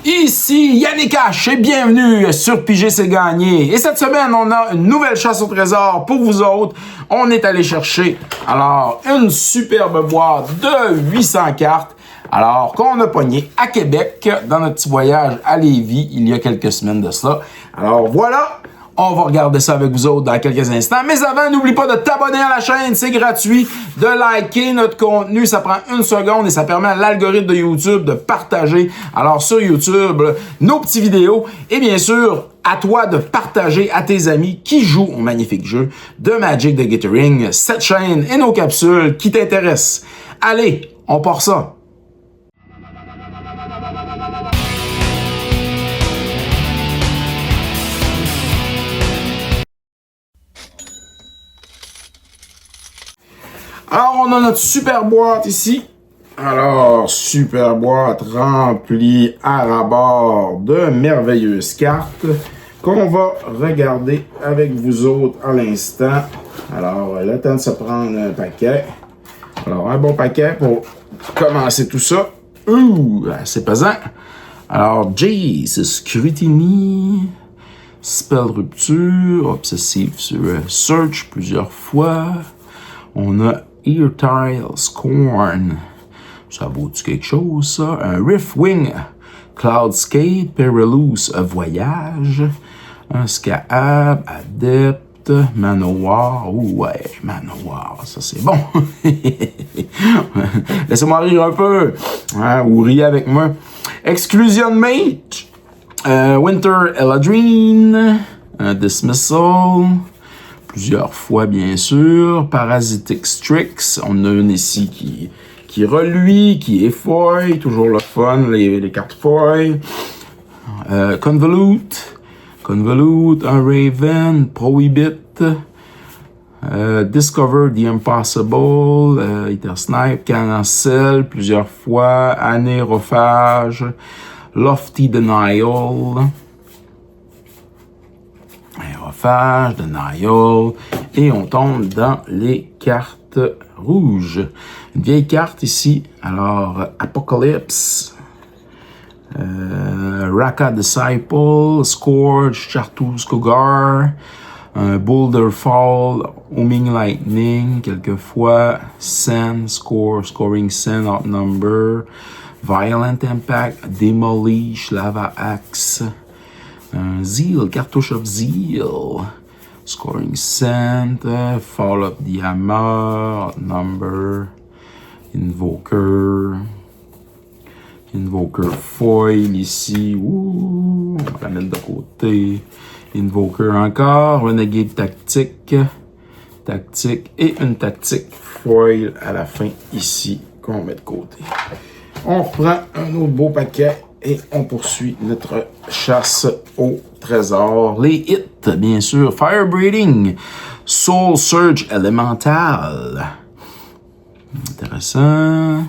Ici Yannick H et bienvenue sur Piger c'est gagné. Et cette semaine, on a une nouvelle chasse au trésor pour vous autres. On est allé chercher alors une superbe boîte de 800 cartes. Alors qu'on a pogné à Québec dans notre petit voyage à Lévis il y a quelques semaines de cela. Alors voilà. On va regarder ça avec vous autres dans quelques instants. Mais avant, n'oublie pas de t'abonner à la chaîne, c'est gratuit. De liker notre contenu, ça prend 1 seconde et ça permet à l'algorithme de YouTube de partager. Alors sur YouTube, nos petites vidéos. Et bien sûr, à toi de partager à tes amis qui jouent au magnifique jeu de Magic the Gathering, cette chaîne et nos capsules qui t'intéressent. Allez, on part ça. Alors, on a notre super boîte ici. Alors, super boîte remplie à ras-bord de merveilleuses cartes qu'on va regarder avec vous autres à l'instant. Alors, le temps de se prendre un paquet. Alors, un bon paquet pour commencer tout ça. Ouh, c'est pesant. Alors, Jace, Scrutiny, Spell Rupture, Obsessive Search plusieurs fois. On a Eartile Scorn. Ça vaut-tu quelque chose, ça? Un Riftwing Cloudscape, Perilous Voyage. Un Scaab, Adept, Manowar. Oh ouais, Manowar, ça c'est bon. Laissez-moi rire un peu. Hein, ou riez avec moi. Exclusion Mage. Winter Eladrin. Dismissal. Plusieurs fois, bien sûr. Parasitic Strix. On a une ici qui reluit, qui est foil. Toujours le fun, les cartes foil. Convolute. Un Raven. Prohibit. Discover the Impossible. Ethersnipe. Cancel. Plusieurs fois. Anérophage. Lofty Denial. Denial, et on tombe dans les cartes rouges. Une vieille carte ici, alors Apocalypse, Raka Disciple, Scourge, Chartreuse Cougar, Boulder Fall, Homing Lightning, quelquefois, Sand, Scoring Sand, Outnumber, Violent Impact, Demolish, Lava Axe, Zeal, Cartouche of Zeal, Scoring Sand, Fall of the Hammer, Number, Invoker Foil ici, ouh, on va la mettre de côté, Invoker encore, Renegade Tactique, et une Tactique Foil à la fin ici, qu'on met de côté. On reprend un autre beau paquet. Et on poursuit notre chasse au trésor. Les hits, bien sûr. Fire Breathing. Soul Surge Elemental. Intéressant.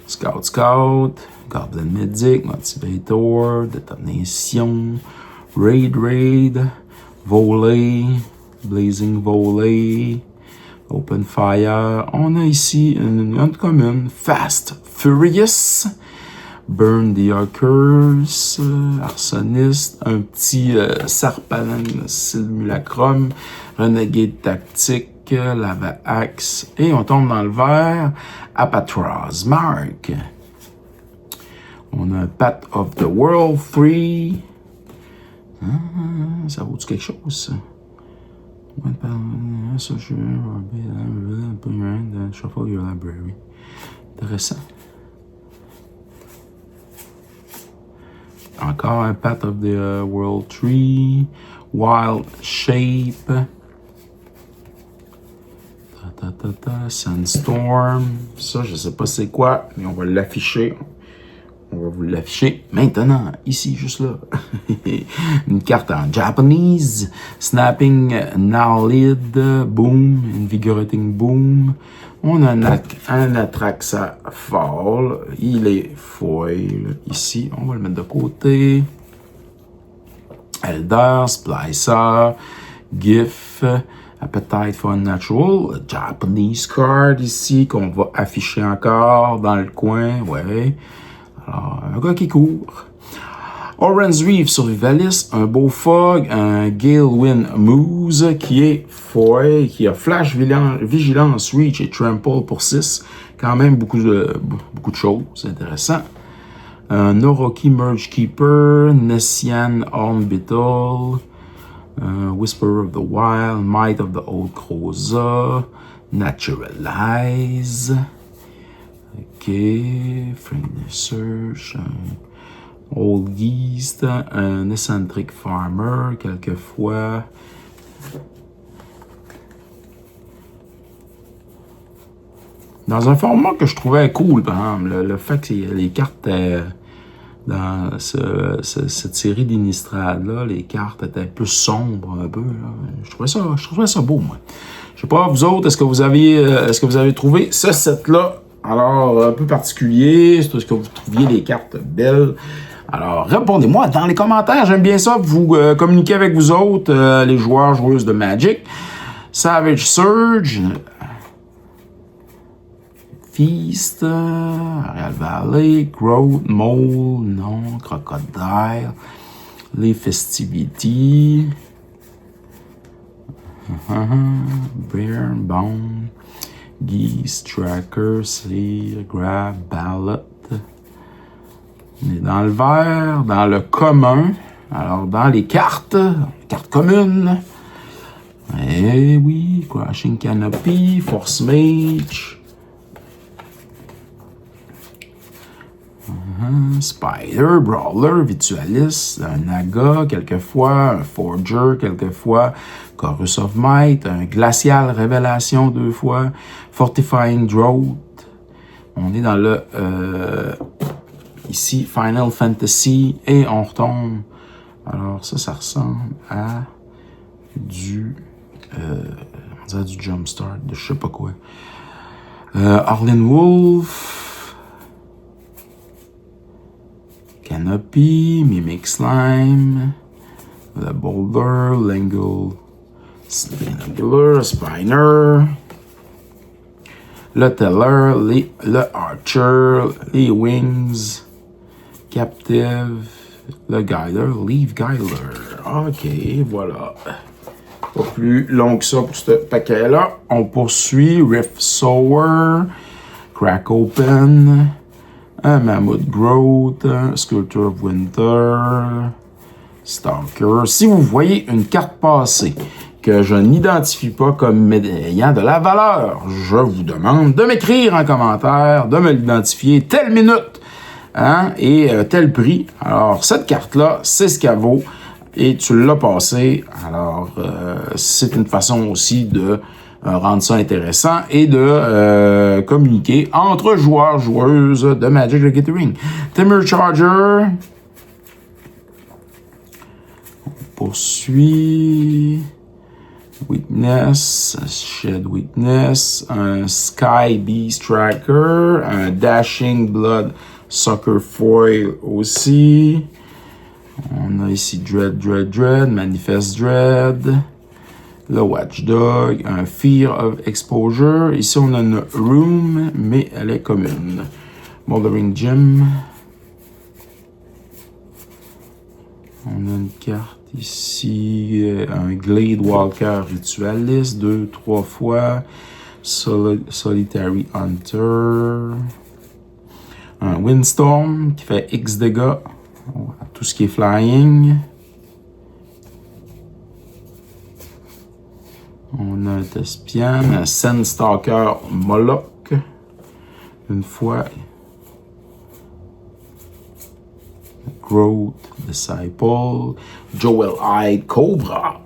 Scout. Goblin Medic. Motivator. Detonation. Raid. Volley. Blazing Volley. Open Fire. On a ici une commune. Fast Furious. Burn the Archers, Arsoniste, un petit Sarpalan Simulacrum, Renegade Tactique, Lava Axe, et on tombe dans le vert, Apatros Mark. On a Path of the World 3. Ça vaut-tu quelque chose, ça? Shuffle your library. Intéressant. Encore un Path of the World Tree, Wild Shape, Sandstorm, ça je sais pas c'est quoi, mais on va l'afficher. On va vous l'afficher maintenant, ici, juste là. Une carte en Japanese, Snapping Nowlid, Boom, Invigorating Boom. On a un Atraxa Fall, il est foil ici, on va le mettre de côté. Elder, Splicer, GIF, Appetite for Unnatural, Japanese Card ici, qu'on va afficher encore dans le coin, ouais. Alors, un gars qui court. Orange Reef Survivalist, un beau fog, un Galewind Moose qui est foil, qui a Flash, Vigilance, Reach et Trample pour 6. Quand même beaucoup de choses, c'est intéressant. Un Oroki Merge Keeper, Nessian Horn Beetle, Whisperer of the Wild, Might of the Old Croza, Naturalize, ok, Friendly Search, Old Geese, un Eccentric Farmer, quelquefois. Dans un format que je trouvais cool, par exemple, le fait que les cartes dans cette série d'Innistrad-là, les cartes étaient plus sombres un peu. Là. Je trouvais ça beau, moi. Je sais pas, vous autres, est-ce que vous avez trouvé ce set-là, alors, un peu particulier? Est-ce que vous trouviez les cartes belles? Alors, répondez-moi dans les commentaires. J'aime bien ça, vous communiquer avec vous autres, les joueurs, joueuses de Magic. Savage Surge, Feast, Real Valley, Growth, Mole, non, Crocodile, les Festivities, Bear, Bone, Geese, Tracker, Seer, Grab, Ballot. On est dans le vert, dans le commun. Alors, dans les cartes communes. Eh oui, Crashing Canopy, Force Mage. Spider, Brawler, Virtualist, un Naga, quelquefois, un Forger, quelquefois, Chorus of Might, un Glacial Révélation 2 fois, Fortifying Drought. On est dans le... ici, Final Fantasy, et on retombe. Alors, ça ressemble à du... on dirait du Jumpstart, de je sais pas quoi. Arlen Wolf, Canopy, Mimic Slime, The Boulder, Langle, Spinner, Spiner, le Teller, le Archer, les Wings, Captive, le Guider, Leave Guider. Ok, voilà. Pas plus long que ça pour ce paquet-là. On poursuit. Rift Sower, Crack Open, un Mammoth Growth, Sculpture of Winter, Stalker. Si vous voyez une carte passée que je n'identifie pas comme ayant de la valeur, je vous demande de m'écrire en commentaire, de me l'identifier telle minute, hein, et tel prix. Alors, cette carte-là, c'est ce qu'elle vaut, et tu l'as passé. Alors, c'est une façon aussi de rendre ça intéressant et de communiquer entre joueurs, joueuses de Magic the Gathering. Timber Charger. On poursuit. Weakness, Shed Weakness, un Sky Beast Tracker, un Dashing Blood Sucker Foil aussi. On a ici Dread, Manifest Dread, le Watchdog, un Fear of Exposure. Ici, on a une Room, mais elle est commune. Mothering Gym. On a une carte ici, un Glade Walker Ritualist, 2-3 fois. Solitary Hunter. Un Windstorm qui fait X dégâts. Tout ce qui est flying. On a un Thespian, un Sandstalker Moloch. Une fois. Growth, Disciple, Joel Eyed Cobra.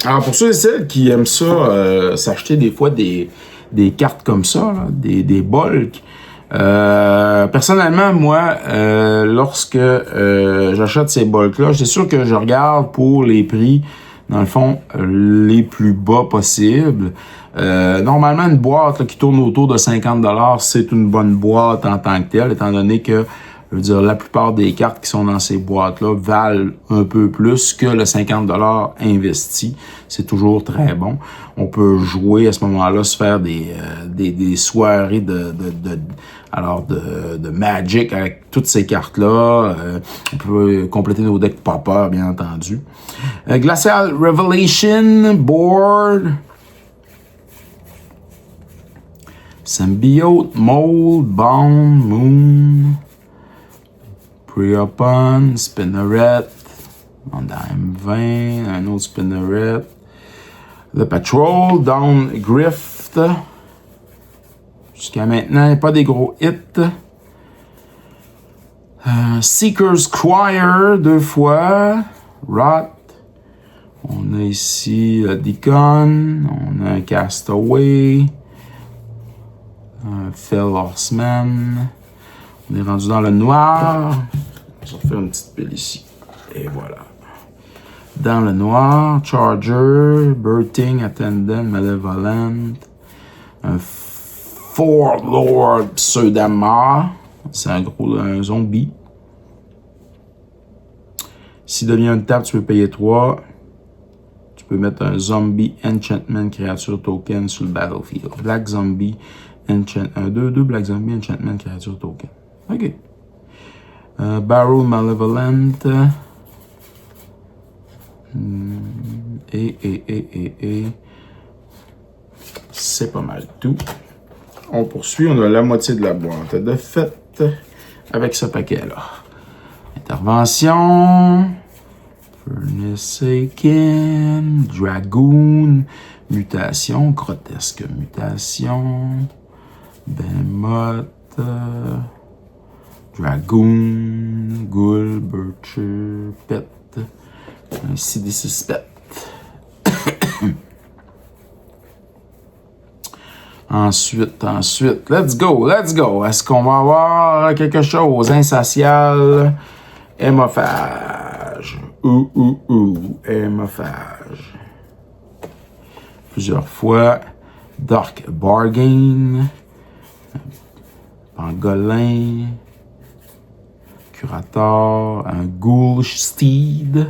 Alors, pour ceux et celles qui aiment ça, s'acheter des fois des cartes comme ça, là, des bulk, personnellement, moi, lorsque j'achète ces bulks-là, c'est sûr que je regarde pour les prix dans le fond, les plus bas possibles. Normalement, une boîte là, qui tourne autour de 50$, c'est une bonne boîte en tant que telle, étant donné que, je veux dire, la plupart des cartes qui sont dans ces boîtes-là valent un peu plus que le 50$ investi. C'est toujours très bon. On peut jouer à ce moment-là, se faire des soirées de Magic avec toutes ces cartes-là. On peut compléter nos decks Popper, bien entendu. Glacial Revelation Board. Symbiote, Mold, Bound, Moon. Preopon, Spinneret, Mandat M20, un autre Spinneret. Le Patrol, Down Grift. Jusqu'à maintenant, il n'y a pas des gros hits. Seeker's Choir, 2 fois. Rot. On a ici le Deacon. On a un Castaway. Un Fell Horseman. On est rendu dans le noir. Je vais faire une petite pile ici. Et voilà. Dans le noir, Charger, Birthing, Attendant, Malevolent, un Four Lord Pseudama. C'est un zombie. S'il devient une table, tu peux payer 3. Tu peux mettre un Zombie Enchantment Créature Token sur le battlefield. Black Zombie Enchantment. 2 Black Zombie Enchantment Créature Token. OK. Barrel Malevolent. C'est pas mal tout. On poursuit, on a la moitié de la boîte de fait avec ce paquet-là. Intervention. Furnace Aiken. Dragoon. Mutation. Grotesque mutation. Behemoth. Dragoon. Ghoul. Bircher. Pet. Un CD6 Pet. Ensuite, let's go. Est-ce qu'on va avoir quelque chose? Insatial, hémophage. Hémophage. Plusieurs fois. Dark Bargain. Pangolin. Curator. Un Ghoul Steed.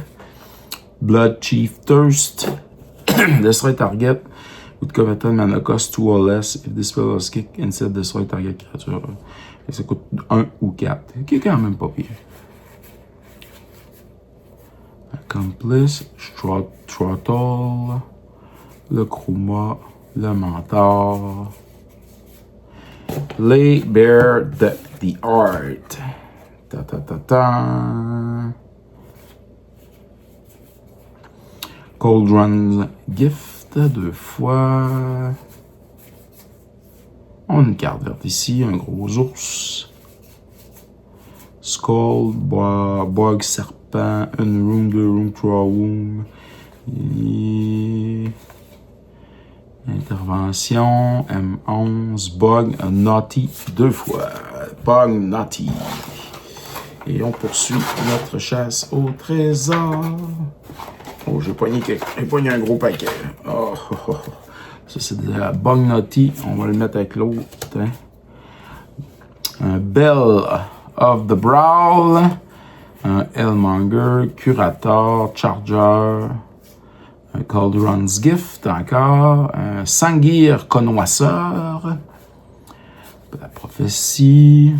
Blood Chief Thirst. Destroy target. With Coveted Mana cost 2 or less. If this spell was kick, instead destroy target créature. Et ça coûte 1 ou 4. Qui est quand même pas pire. Accomplice. Throttle. Le Chroma. Le Mentor. Lay Bare the Art. Cauldron's Gift. 2 fois. On a une carte verte ici, un gros ours. Skull, Bug, Serpent, une room, 2 room, 3 room. Intervention, M11, Bug, Naughty, 2 fois. Bug, Naughty. Et on poursuit notre chasse au trésor. Oh, j'ai pogné un gros paquet. Oh. Ça, c'est de la Bug Naughty. On va le mettre avec l'autre. Hein. Un Bell of the Brawl. Un Hellmonger. Curator. Charger. Un Cauldron's Gift encore. Un Sangir Connoisseur. La Prophétie.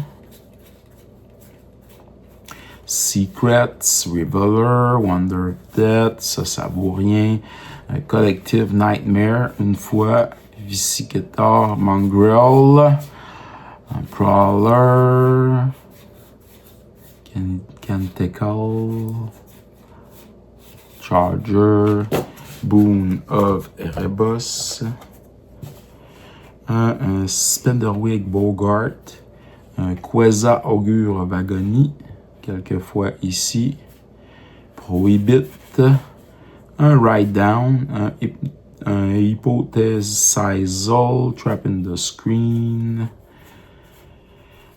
Secrets, Revealer, Wonder Death, ça vaut rien. Collective Nightmare, une fois. Vicicator, Mongrel, Prowler, Canticle, Charger, Boon of Erebos, un Spenderwig Bogart, un Queza Augure of Agony, quelquefois ici, Prohibit, un Write Down, un Hypothèse Sizal, Trap in the Screen.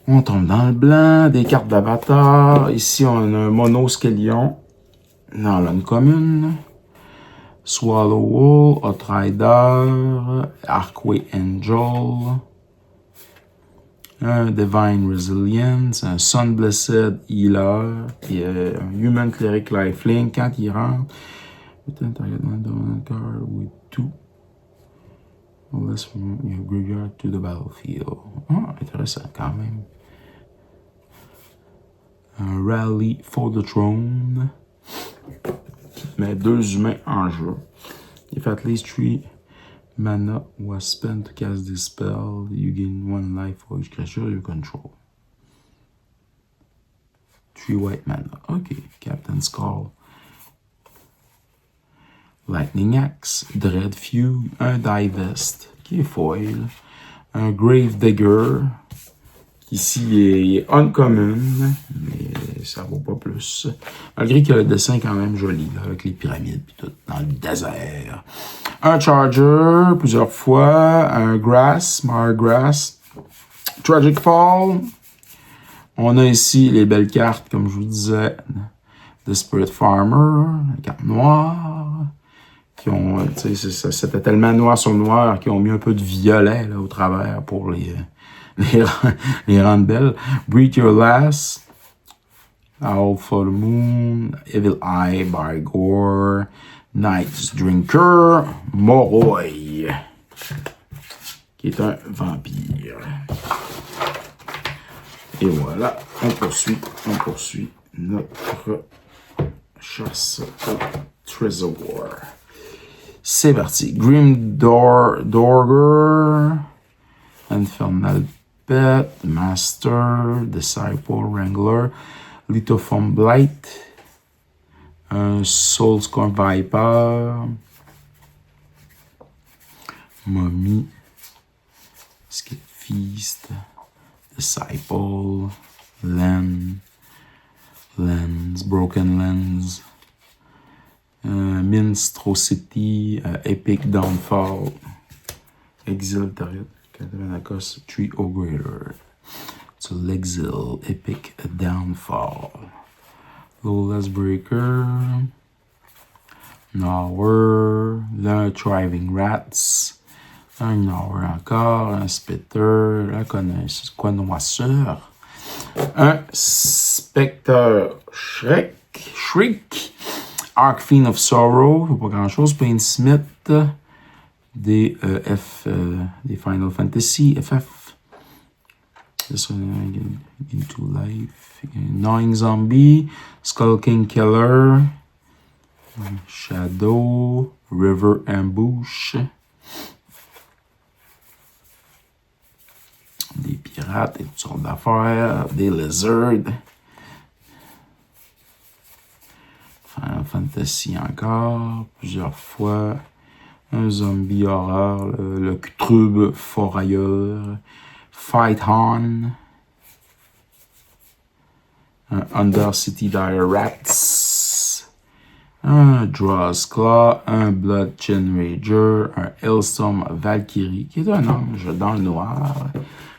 On tombe dans le blanc, des cartes d'avatar. Ici, on a un Monosquelion dans l'une commune. Swallow, Outrider, Archway Angel, un Divine Resilience, un Sun Blessed Healer, et un Human Cleric Lifelink. Quand il rentre, target card with 2. Let's from your graveyard to the battlefield. Ah, intéressant quand même. Un Rally for the Throne. Qui met 2 humains en jeu. If at least 3 mana was spent to cast this spell, you gain 1 life for each creature you control. 3 white mana. Ok, Captain's Call. Lightning Axe, Dread Feud, un Divest, qui est foil, un Grave Digger, qui ici est uncommon, mais ça vaut pas plus. Malgré que le dessin est quand même joli, là, avec les pyramides et tout, dans le désert. Un Charger, plusieurs fois, un Grass, Margrass, Tragic Fall. On a ici les belles cartes, comme je vous disais, The Spirit Farmer, la carte noire. Qui ont, c'était tellement noir sur noir qu'ils ont mis un peu de violet là, au travers pour les rendre belles. Breathe Your Last, Owl for the Moon, Evil Eye, Bygore, Night's Drinker, Moroi, qui est un vampire. Et voilà, on poursuit notre chasse au Trésor. C'est parti. Grim Dorger, Infernal Pet, Master, Disciple, Wrangler, Lithophone Blight, un Soulscorn Viper, Mummy, Skip Feast, Disciple, Lens, Broken Lens, Minstrosity, Epic Downfall, Exile Target, Catranacos, Tree or Greater. So l'Exile, Epic Downfall, Lawless Breaker, Gnawer, le Thriving Rats, un Gnawer encore, un Spitter, la Connoisseur, un Spectre Shriek, Arc Fiend of Sorrow, pas grand chose, Painsmith, des Final Fantasy, FF, this one, Into Life, Gnawing Zombie, Skull King Killer, Shadow, River Ambush, des pirates et toutes sortes d'affaires, des lizards, Final Fantasy encore, plusieurs fois, un zombie horreur, le Cthulhu Forailleur, Fight On, un Undercity Dire Rats, un Draw's Claw, un Blood Chin Rager, un Hellstorm Valkyrie, qui est un ange dans le noir,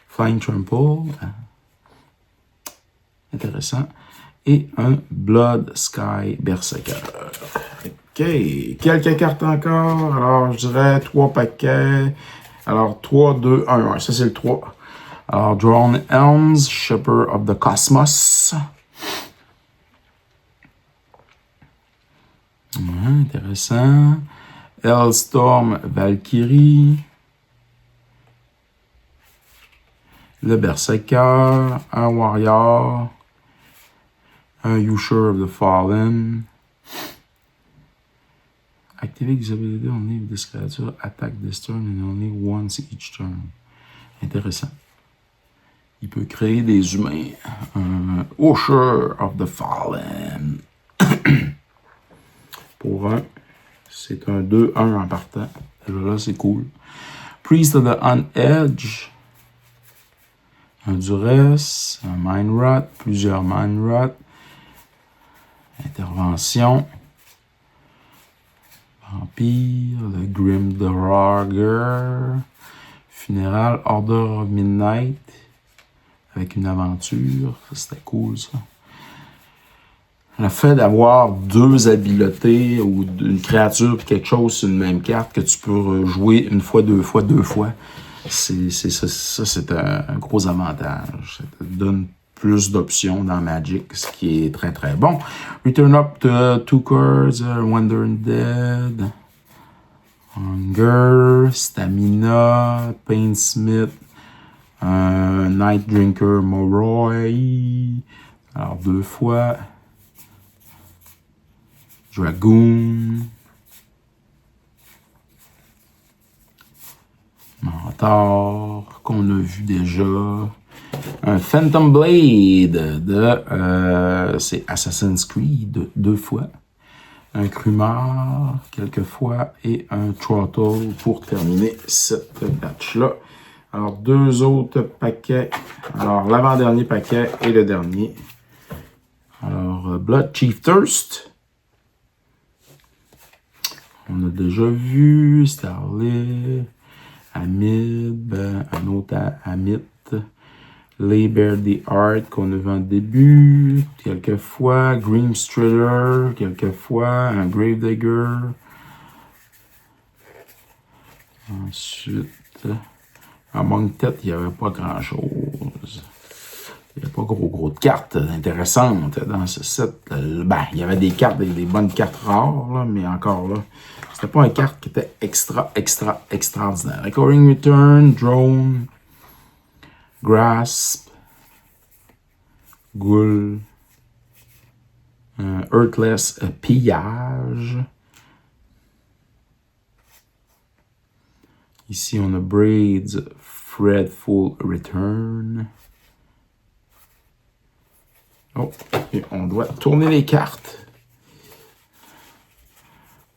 Flying Trample, intéressant, et un Blood Sky Berserker. OK. Quelques cartes encore. Alors, je dirais 3 paquets. Alors, 3, 2, 1. Ça, c'est le 3. Alors, Drone Elms, Shepherd of the Cosmos. Intéressant. Hellstorm Valkyrie. Le Berserker. Un Warrior. Un Usher of the Fallen. Activate this ability only if this creature attack this turn and only once each turn. Intéressant. Il peut créer des humains. Un Usher of the Fallen. Pour un. C'est un 2-1 en partant. Là, c'est cool. Priest of the Unedge. Un Duress. Un Mind Rot. Plusieurs Mind Rot. Intervention. Vampire, le Grim Draugr, Funéral, Order of Midnight, avec une aventure, ça c'était cool ça. Le fait d'avoir deux habiletés ou une créature ou quelque chose sur une même carte que tu peux jouer une fois, deux fois, c'est un gros avantage. Ça te donne plus d'options dans Magic, ce qui est très très bon. Return up to 2 cards, Wonder Dead, Hunger, Stamina, Painsmith, Night Drinker, Moroi. Alors 2 fois. Dragoon. Mentor, qu'on a vu déjà. Un Phantom Blade de c'est Assassin's Creed 2 fois. Un Krumar quelques fois et un Throttle pour terminer cette batch-là. Alors, 2 autres paquets. Alors, l'avant-dernier paquet et le dernier. Alors, Blood Chief Thirst. On a déjà vu Starly, Amid, un autre Amit, Labor the Art qu'on a vu en début, quelques fois, Grim Striller, quelques fois, un Gravedigger. Ensuite, en manque de tête, il n'y avait pas grand-chose. Il n'y a pas gros de cartes intéressantes dans ce set. Ben, il y avait des cartes, des bonnes cartes rares, là, mais encore là, c'était pas une carte qui était extraordinaire. Recurring Return, Drone, Grasp, Ghoul, Earthless Pillage. Ici, on a Braids, Fretful Return. Oh, et on doit tourner les cartes.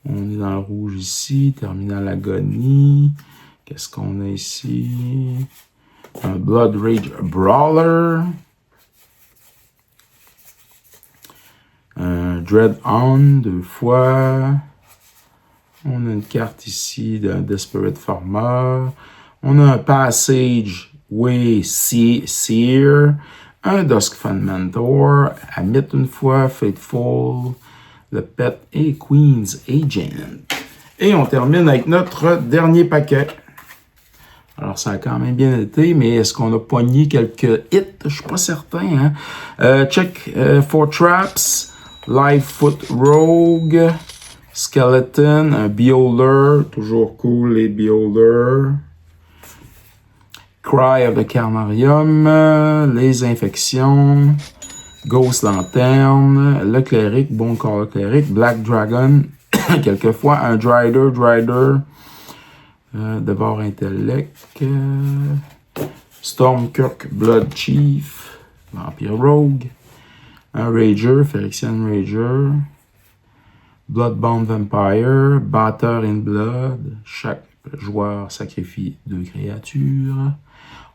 On est dans le rouge ici. Terminal Agonie. Qu'est-ce qu'on a ici? Un Blood Rage Brawler. Un Dread On 2 fois. On a une carte ici d'un Desperate Farmer. On a un Passage Way Seer. Un Duskfang Mentor, Amit une fois, Faithful, le Pet et Queen's Agent. Et on termine avec notre dernier paquet. Alors, ça a quand même bien été, mais est-ce qu'on a pogné quelques hits? Je suis pas certain. Hein? Check for Traps, Livefoot Rogue, Skeleton, un Beholder, toujours cool les Beholder. Cry of the Carnarium, les infections, Ghost Lanterne, le cléric, bon corps le cléric, Black Dragon, quelquefois un Drider, Devour Intellect, Stormkirk, Blood Chief, Vampire Rogue, un Rager, Phyrexian Rager, Bloodbound Vampire, Batter in Blood, chaque joueur sacrifie 2 créatures.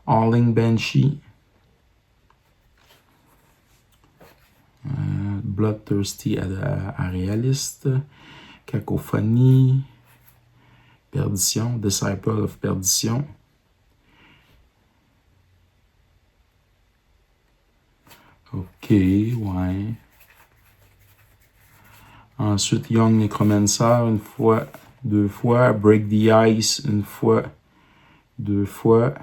Howling Banshee, Bloodthirsty Aerialist, Cacophonie, Perdition, Disciple of Perdition. Ok, ouais. Ensuite, Young Necromancer, une fois, 2 fois. Break the Ice, une fois, 2 fois.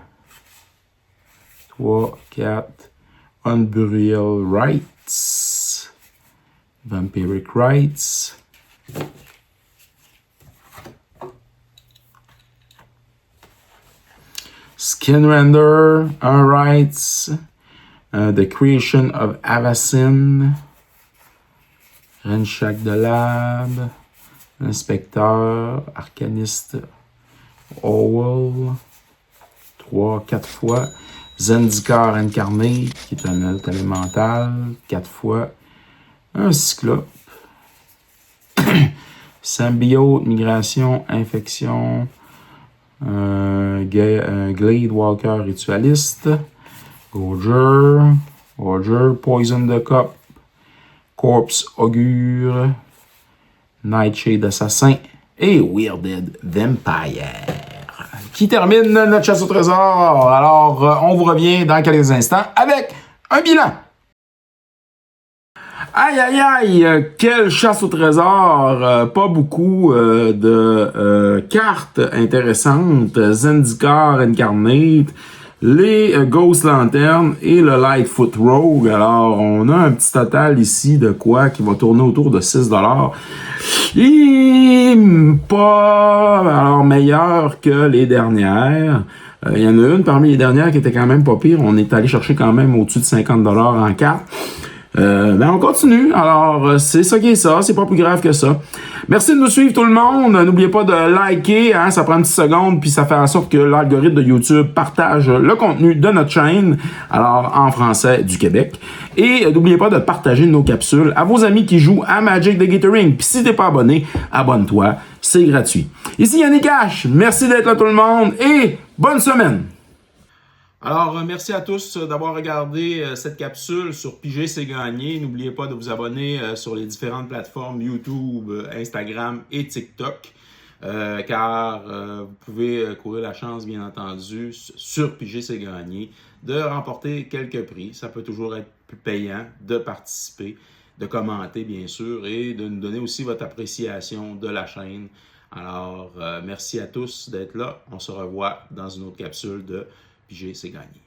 3, 4, Unburial Rites, Vampiric Rites, Skinrender, un Rites, The Creation of Avacyn, Renshak de Lab, Inspecteur, Arcaniste, Owl, 3, 4 fois. Zendikar incarné, qui est un hôte élémental, 4 fois. Un Cyclope. Symbiote, Migration, Infection. Un Glade Walker Ritualiste. Roger, Poison the Cup. Corpse Augure. Nightshade Assassin. Et Weirded Vampire. Qui termine notre chasse au trésor. Alors, on vous revient dans quelques instants avec un bilan. Aïe, aïe, aïe! Quelle chasse au trésor! Pas beaucoup de cartes intéressantes. Zendikar Incarnate, les Ghost Lantern et le Lightfoot Rogue. Alors, on a un petit total ici de quoi qui va tourner autour de 6$. Et pas alors meilleur que les dernières. Il y en a une parmi les dernières qui était quand même pas pire. On est allé chercher quand même au-dessus de 50$ en cartes. Ben on continue. Alors, c'est ça qui est ça. C'est pas plus grave que ça. Merci de nous suivre tout le monde. N'oubliez pas de liker. Hein, ça prend une petite seconde. Puis ça fait en sorte que l'algorithme de YouTube partage le contenu de notre chaîne. Alors, en français du Québec. Et n'oubliez pas de partager nos capsules à vos amis qui jouent à Magic the Gathering. Puis si t'es pas abonné, abonne-toi. C'est gratuit. Ici Yannick H. Merci d'être là tout le monde. Et bonne semaine. Alors, merci à tous d'avoir regardé cette capsule sur Piger c'est gagné. N'oubliez pas de vous abonner sur les différentes plateformes YouTube, Instagram et TikTok, car vous pouvez courir la chance, bien entendu, sur Piger c'est gagné, de remporter quelques prix. Ça peut toujours être plus payant de participer, de commenter, bien sûr, et de nous donner aussi votre appréciation de la chaîne. Alors, merci à tous d'être là. On se revoit dans une autre capsule de Piger c'est gagné.